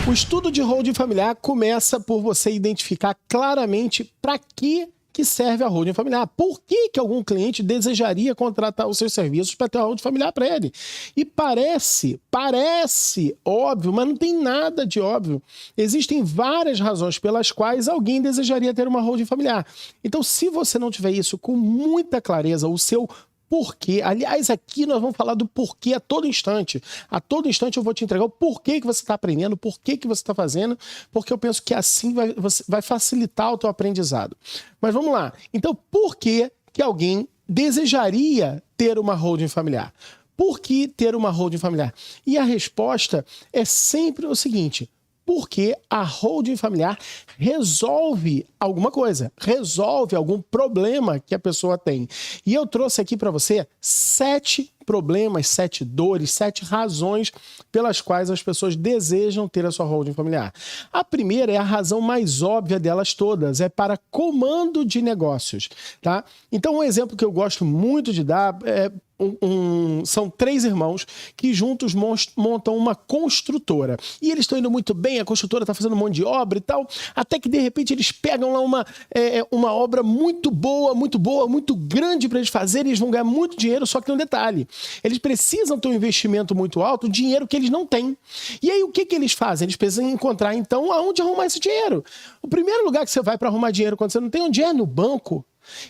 O estudo de holding familiar começa por você identificar claramente para que serve a holding familiar. Por que algum cliente desejaria contratar os seus serviços para ter a holding familiar para ele? E parece óbvio, mas não tem nada de óbvio. Existem várias razões pelas quais alguém desejaria ter uma holding familiar. Então, se você não tiver isso com muita clareza, o seu porquê. Aliás, aqui nós vamos falar do porquê a todo instante. A todo instante eu vou te entregar o porquê que você está aprendendo, o porquê que você está fazendo, porque eu penso que assim vai facilitar o teu aprendizado. Mas vamos lá. Então, por que alguém desejaria ter uma holding familiar? Por que ter uma holding familiar? E a resposta é sempre o seguinte: porque a holding familiar resolve alguma coisa, resolve algum problema que a pessoa tem. E eu trouxe aqui para você 7 problemas, 7 dores, 7 razões pelas quais as pessoas desejam ter a sua holding familiar. A primeira é a razão mais óbvia delas todas, é para comando de negócios, tá? Então, um exemplo que eu gosto muito de dar é são 3 irmãos que juntos montam uma construtora. E eles estão indo muito bem, a construtora está fazendo um monte de obra e tal, até que de repente eles pegam lá uma obra muito boa, muito grande para eles fazerem, eles vão ganhar muito dinheiro, só que tem um detalhe: eles precisam ter um investimento muito alto, dinheiro que eles não têm. E aí o que eles fazem? Eles precisam encontrar então aonde arrumar esse dinheiro. O primeiro lugar que você vai para arrumar dinheiro quando você não tem um dinheiro é no banco.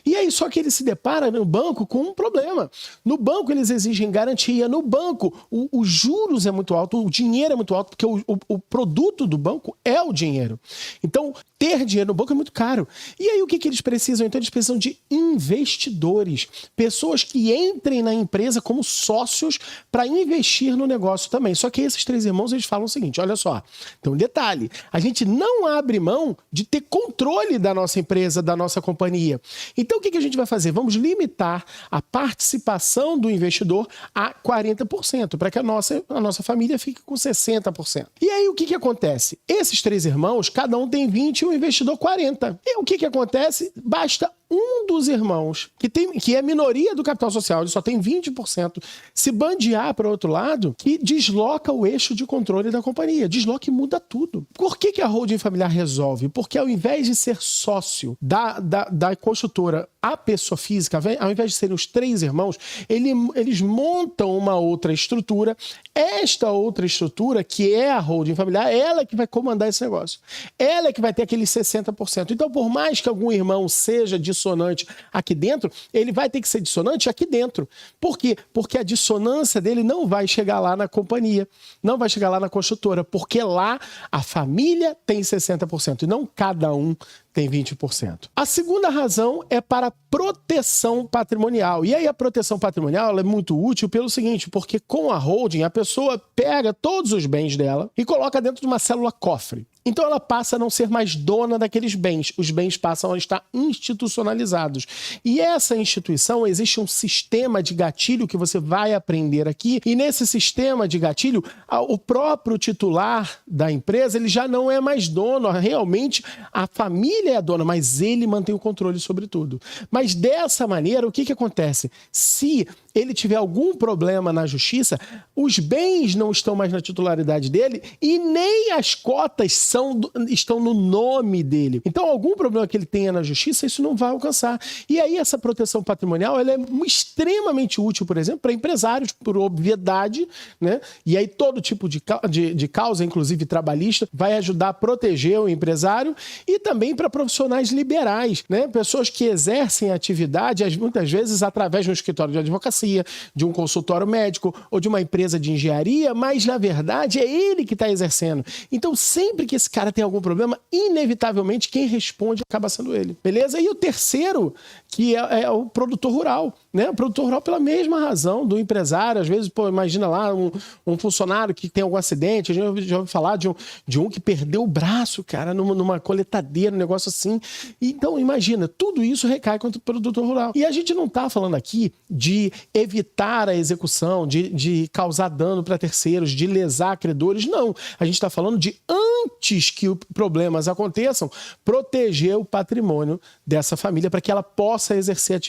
E aí só que ele se depara no banco com um problema. No banco eles exigem garantia, no banco os juros é muito alto, o dinheiro é muito alto, porque o produto do banco é o dinheiro. Então ter dinheiro no banco é muito caro. E aí o que eles precisam? Então eles precisam de investidores, pessoas que entrem na empresa como sócios para investir no negócio também. Só que esses 3 irmãos eles falam o seguinte: olha só, então um detalhe, a gente não abre mão de ter controle da nossa empresa, da nossa companhia. Então, o que a gente vai fazer? Vamos limitar a participação do investidor a 40%, para que a nossa família fique com 60%. E aí, o que acontece? Esses 3 irmãos, cada um tem 20 e o investidor 40. E o que acontece? Basta um dos irmãos, que é minoria do capital social, ele só tem 20%, se bandear para o outro lado, que desloca o eixo de controle da companhia. Desloca e muda tudo. Por que a holding familiar resolve? Porque ao invés de ser sócio da construtora a pessoa física, ao invés de serem os 3 irmãos, eles montam uma outra estrutura. Esta outra estrutura, que é a holding familiar, ela é que vai comandar esse negócio. Ela é que vai ter aqueles 60%. Então, por mais que algum irmão seja dissonante aqui dentro, ele vai ter que ser dissonante aqui dentro. Por quê? Porque a dissonância dele não vai chegar lá na companhia, não vai chegar lá na construtora, porque lá a família tem 60% e não cada um tem 20%. A segunda razão é para proteção patrimonial. E aí a proteção patrimonial ela é muito útil pelo seguinte: porque com a holding a pessoa pega todos os bens dela e coloca dentro de uma célula cofre. Então ela passa a não ser mais dona daqueles bens. Os bens passam a estar institucionalizados. E essa instituição, existe um sistema de gatilho que você vai aprender aqui. E nesse sistema de gatilho, o próprio titular da empresa, ele já não é mais dono. Realmente, a família é a dona, mas ele mantém o controle sobre tudo. Mas dessa maneira, o que acontece? Se ele tiver algum problema na justiça, os bens não estão mais na titularidade dele e nem as cotas estão no nome dele. Então, algum problema que ele tenha na justiça, isso não vai alcançar. E aí, essa proteção patrimonial ela é extremamente útil, por exemplo, para empresários, por obviedade, né? E aí, todo tipo de causa, inclusive trabalhista, vai ajudar a proteger o empresário e também para profissionais liberais, né? Pessoas que exercem atividade, muitas vezes, através de um escritório de advocacia, de um consultório médico ou de uma empresa de engenharia, mas, na verdade, é ele que está exercendo. Então, sempre que esse cara tem algum problema, inevitavelmente, quem responde acaba sendo ele, beleza? E o terceiro, que é o produtor rural, né? O produtor rural pela mesma razão do empresário. Às vezes, pô, imagina lá um funcionário que tem algum acidente, a gente já ouviu falar de um que perdeu o braço, cara, numa coletadeira, um negócio assim. Então, imagina, tudo isso recai contra o produtor rural. E a gente não está falando aqui de evitar a execução, de causar dano para terceiros, de lesar credores, não. A gente está falando de antes que problemas aconteçam, proteger o patrimônio dessa família para que ela possa exercer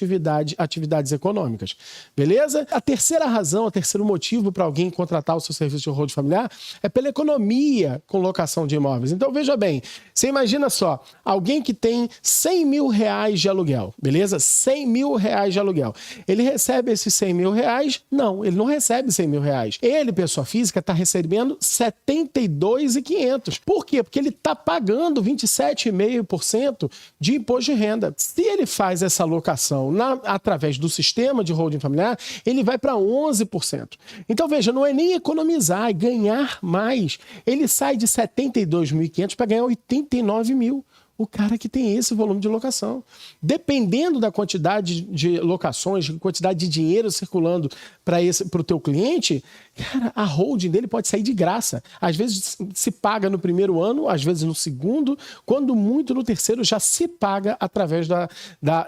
atividades econômicas. Beleza? A terceira razão, o terceiro motivo para alguém contratar o seu serviço de holding familiar é pela economia com locação de imóveis. Então, veja bem, você imagina só, alguém que tem 100 mil reais de aluguel, beleza? 100 mil reais de aluguel. Ele recebe esses 100 mil reais? Não, ele não recebe 100 mil reais. Ele, pessoa física, está recebendo 72.500. Por quê? Porque ele está pagando 27,5% de imposto de renda. Se ele faz essa alocação através do sistema de holding familiar, ele vai para 11%. Então, veja, não é nem economizar, é ganhar mais. Ele sai de 72.500 para ganhar 89 mil. O cara que tem esse volume de locação. Dependendo da quantidade de locações, quantidade de dinheiro circulando para o teu cliente, cara, a holding dele pode sair de graça. Às vezes se paga no primeiro ano, às vezes no segundo, quando muito no terceiro já se paga através da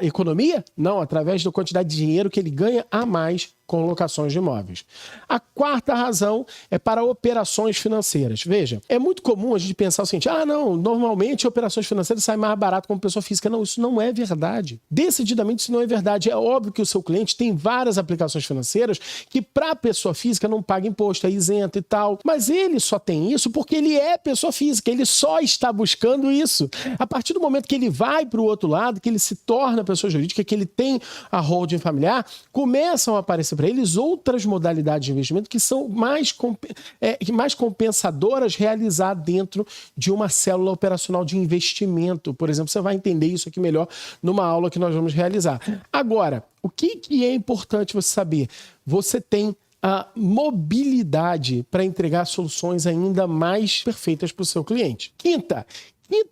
economia? Não, através da quantidade de dinheiro que ele ganha a mais com locações de imóveis. A quarta razão é para operações financeiras. Veja, é muito comum a gente pensar o seguinte, não, normalmente operações financeiras saem mais barato como pessoa física. Não, isso não é verdade. Decididamente isso não é verdade. É óbvio que o seu cliente tem várias aplicações financeiras que para a pessoa física não paga imposto, é isento e tal. Mas ele só tem isso porque ele é pessoa física, ele só está buscando isso. A partir do momento que ele vai para o outro lado, que ele se torna pessoa jurídica, que ele tem a holding familiar, começam a aparecer para eles outras modalidades de investimento que são mais compensadoras realizar dentro de uma célula operacional de investimento. Por exemplo, você vai entender isso aqui melhor numa aula que nós vamos realizar. Agora, o que é importante você saber? Você tem a mobilidade para entregar soluções ainda mais perfeitas para o seu cliente. Quinta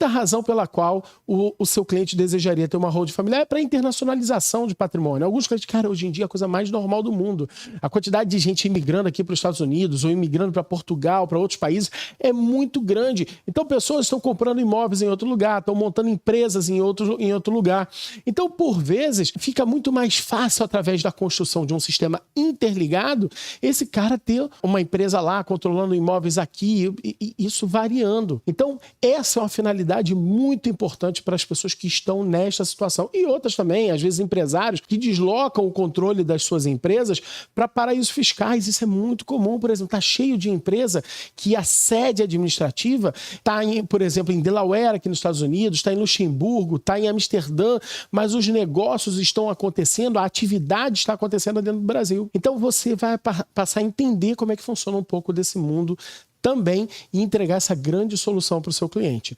razão pela qual o seu cliente desejaria ter uma holding familiar é para internacionalização de patrimônio. Alguns clientes, cara, hoje em dia é a coisa mais normal do mundo. A quantidade de gente imigrando aqui para os Estados Unidos ou imigrando para Portugal, para outros países, é muito grande. Então, pessoas estão comprando imóveis em outro lugar, estão montando empresas em outro lugar. Então, por vezes, fica muito mais fácil, através da construção de um sistema interligado, esse cara ter uma empresa lá, controlando imóveis aqui, e isso variando. Então, essa é uma finalidade muito importante para as pessoas que estão nesta situação. E outras também, às vezes empresários que deslocam o controle das suas empresas para paraísos fiscais. Isso é muito comum, por exemplo, está cheio de empresa que a sede administrativa está, por exemplo, em Delaware, aqui nos Estados Unidos, está em Luxemburgo, está em Amsterdã, mas os negócios estão acontecendo, a atividade está acontecendo dentro do Brasil. Então você vai passar a entender como é que funciona um pouco desse mundo também e entregar essa grande solução para o seu cliente.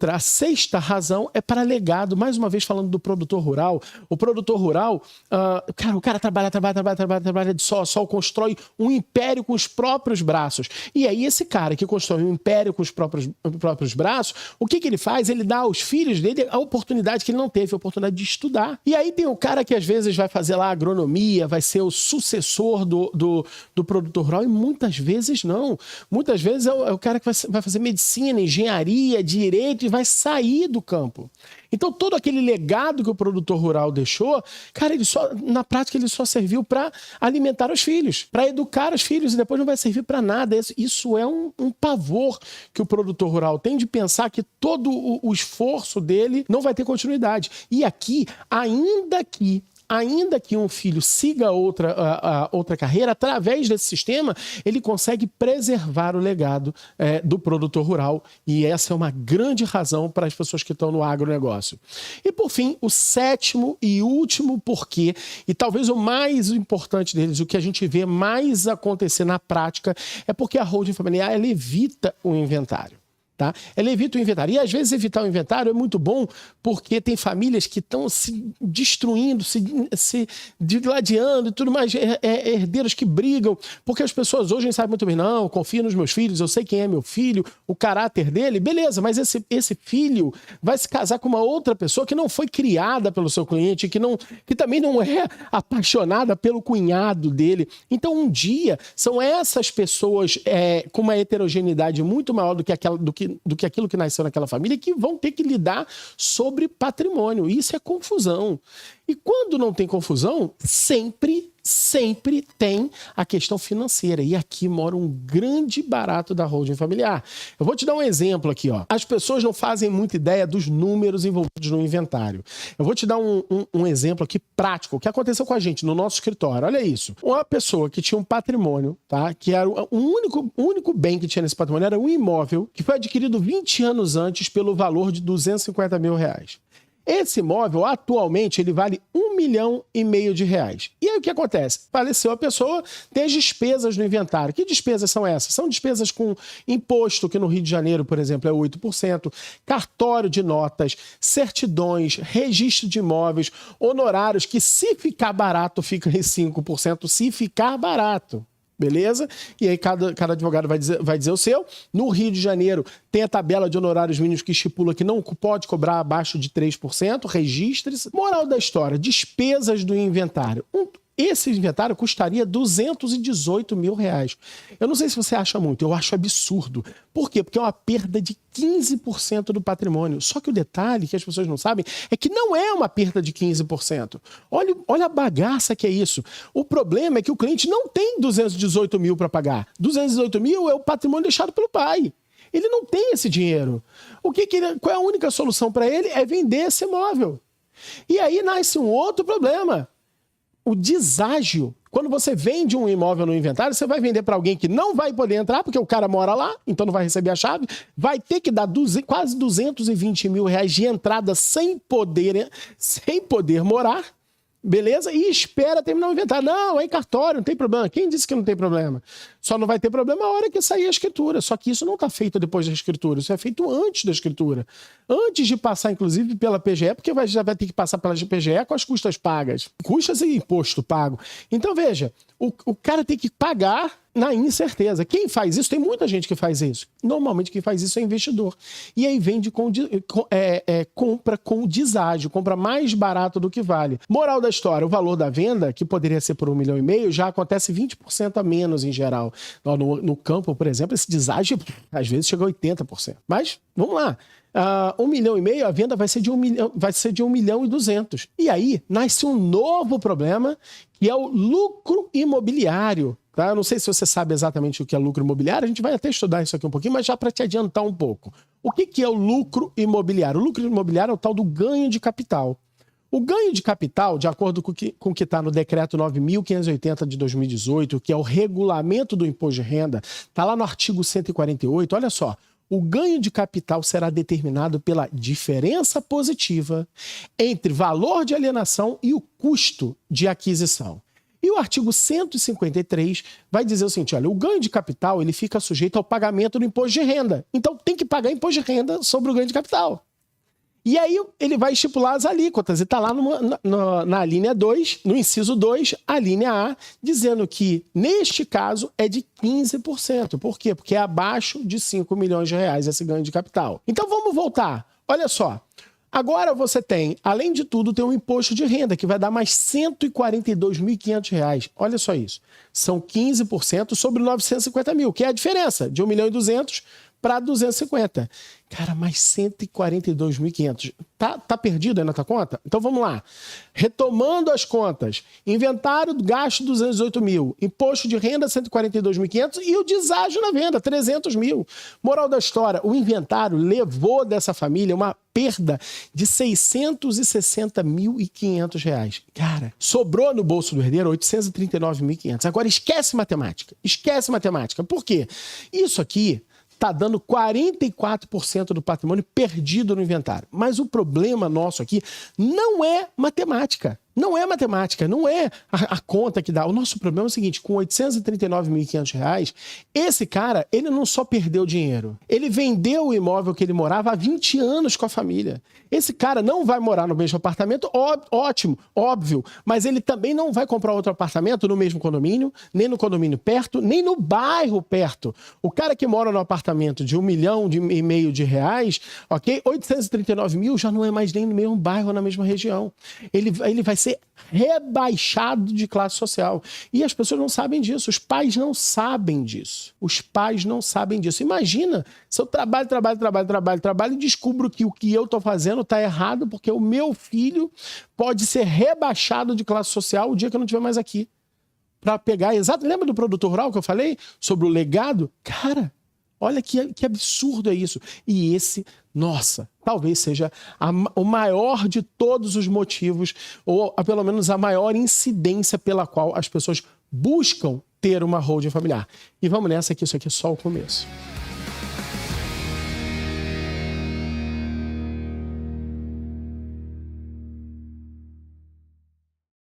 A sexta razão é para legado. Mais uma vez falando do produtor rural. O produtor rural, o cara trabalha de sol, constrói um império com os próprios braços. E aí esse cara que constrói um império com os próprios braços, o que ele faz? Ele dá aos filhos dele a oportunidade que ele não teve, a oportunidade de estudar. E aí tem o cara que às vezes vai fazer lá agronomia, vai ser o sucessor do produtor rural, e muitas vezes não. Muitas vezes é o cara que vai fazer medicina, engenharia, direito, e vai sair do campo. Então, todo aquele legado que o produtor rural deixou, cara, na prática ele só serviu para alimentar os filhos, para educar os filhos, e depois não vai servir para nada. Isso é um pavor que o produtor rural tem de pensar que todo o esforço dele não vai ter continuidade. E aqui, ainda que um filho siga outra carreira, através desse sistema, ele consegue preservar o legado do produtor rural. E essa é uma grande razão para as pessoas que estão no agronegócio. E, por fim, o sétimo e último porquê, e talvez o mais importante deles, o que a gente vê mais acontecer na prática, é porque a holding familiar ela evita o inventário. Tá? Ela evita o inventário. E às vezes evitar o inventário é muito bom porque tem famílias que estão se destruindo, se digladiando e tudo mais, herdeiros que brigam, porque as pessoas hoje sabem muito bem, não, eu confio nos meus filhos, eu sei quem é meu filho, o caráter dele, beleza, mas esse filho vai se casar com uma outra pessoa que não foi criada pelo seu cliente, que também não é apaixonada pelo cunhado dele. Então um dia são essas pessoas com uma heterogeneidade muito maior do que aquilo que nasceu naquela família, que vão ter que lidar sobre patrimônio. Isso é confusão. E quando não tem confusão, sempre tem a questão financeira. E aqui mora um grande barato da holding familiar. Eu vou te dar um exemplo aqui, ó. As pessoas não fazem muita ideia dos números envolvidos no inventário. Eu vou te dar um exemplo aqui prático, que aconteceu com a gente no nosso escritório. Olha isso. Uma pessoa que tinha um patrimônio, tá? Que era o único bem que tinha nesse patrimônio era um imóvel que foi adquirido 20 anos antes pelo valor de R$250 mil. Esse imóvel, atualmente, ele vale R$1,5 milhão de reais. E aí o que acontece? Faleceu a pessoa, tem as despesas no inventário. Que despesas são essas? São despesas com imposto, que no Rio de Janeiro, por exemplo, é 8%, cartório de notas, certidões, registro de imóveis, honorários, que se ficar barato, fica em 5%, se ficar barato. Beleza? E aí cada advogado vai dizer o seu. No Rio de Janeiro tem a tabela de honorários mínimos que estipula que não pode cobrar abaixo de 3%, registre-se. Moral da história, despesas do inventário. Esse inventário custaria R$218 mil. Eu não sei se você acha muito, eu acho absurdo. Por quê? Porque é uma perda de 15% do patrimônio. Só que o detalhe que as pessoas não sabem é que não é uma perda de 15%. Olha a bagaça que é isso. O problema é que o cliente não tem 218 mil para pagar. 218 mil é o patrimônio deixado pelo pai. Ele não tem esse dinheiro. Qual é a única solução para ele? É vender esse imóvel. E aí nasce um outro problema. O deságio. Quando você vende um imóvel no inventário, você vai vender para alguém que não vai poder entrar, porque o cara mora lá, então não vai receber a chave, vai ter que dar quase R$220 mil de entrada sem poder morar, beleza? E espera terminar o inventário. Não, é em cartório, não tem problema. Quem disse que não tem problema? Só não vai ter problema a hora que sair a escritura. Só que isso não está feito depois da escritura, isso é feito antes da escritura. Antes de passar, inclusive, pela PGE, porque já vai ter que passar pela PGE com as custas pagas. Custas e imposto pago. Então, veja, o cara tem que pagar na incerteza. Quem faz isso? Tem muita gente que faz isso. Normalmente quem faz isso é investidor. E aí compra com deságio, compra mais barato do que vale. Moral da história, o valor da venda, que poderia ser por R$1,5 milhão, já acontece 20% a menos em geral. No campo, por exemplo, esse deságio às vezes chega a 80%. Mas, vamos lá. R$1,5 milhão, a venda vai ser de R$1,2 milhão. E aí nasce um novo problema, que é o lucro imobiliário. Tá? Eu não sei se você sabe exatamente o que é lucro imobiliário, a gente vai até estudar isso aqui um pouquinho, mas já para te adiantar um pouco. O que é o lucro imobiliário? O lucro imobiliário é o tal do ganho de capital. O ganho de capital, de acordo com o que está no decreto 9.580 de 2018, que é o regulamento do imposto de renda, está lá no artigo 148, olha só. O ganho de capital será determinado pela diferença positiva entre valor de alienação e o custo de aquisição. E o artigo 153 vai dizer o seguinte, olha, o ganho de capital ele fica sujeito ao pagamento do imposto de renda. Então tem que pagar imposto de renda sobre o ganho de capital. E aí ele vai estipular as alíquotas, e está lá na linha 2, no inciso 2, a linha A, dizendo que, neste caso, é de 15%. Por quê? Porque é abaixo de R$5 milhões esse ganho de capital. Então vamos voltar. Olha só. Agora você tem, além de tudo, tem um imposto de renda, que vai dar mais R$142.500. Olha só isso. São 15% sobre 950 mil, que é a diferença de 1.200.000 para 250. Cara, mais 142.500. Tá perdido aí na tua conta? Então vamos lá. Retomando as contas. Inventário, gasto 218 mil. Imposto de renda 142.500 e o deságio na venda 300 mil. Moral da história, o inventário levou dessa família uma perda de 660.500 reais. Cara, sobrou no bolso do herdeiro 839.500. Agora esquece matemática. Esquece matemática. Por quê? Isso aqui está dando 44% do patrimônio perdido no inventário. Mas o problema nosso aqui não é matemática. Não é matemática, não é a conta que dá. O nosso problema é o seguinte, com R$839.500, esse cara, ele não só perdeu dinheiro, ele vendeu o imóvel que ele morava há 20 anos com a família. Esse cara não vai morar no mesmo apartamento, ótimo, óbvio, mas ele também não vai comprar outro apartamento no mesmo condomínio, nem no condomínio perto, nem no bairro perto. O cara que mora no apartamento de R$1,5 milhão, ok? 839 mil já não é mais nem no mesmo bairro ou na mesma região. Ele vai ser ser rebaixado de classe social. E as pessoas não sabem disso, os pais não sabem disso. Os pais não sabem disso. Imagina se eu trabalho e descubro que o que eu estou fazendo está errado porque o meu filho pode ser rebaixado de classe social o dia que eu não estiver mais aqui. Para pegar, exato, lembra do produtor rural que eu falei? Sobre o legado? Cara, olha que absurdo é isso. E esse, nossa, talvez seja o maior de todos os motivos, ou pelo menos a maior incidência pela qual as pessoas buscam ter uma holding familiar. E vamos nessa que isso aqui é só o começo.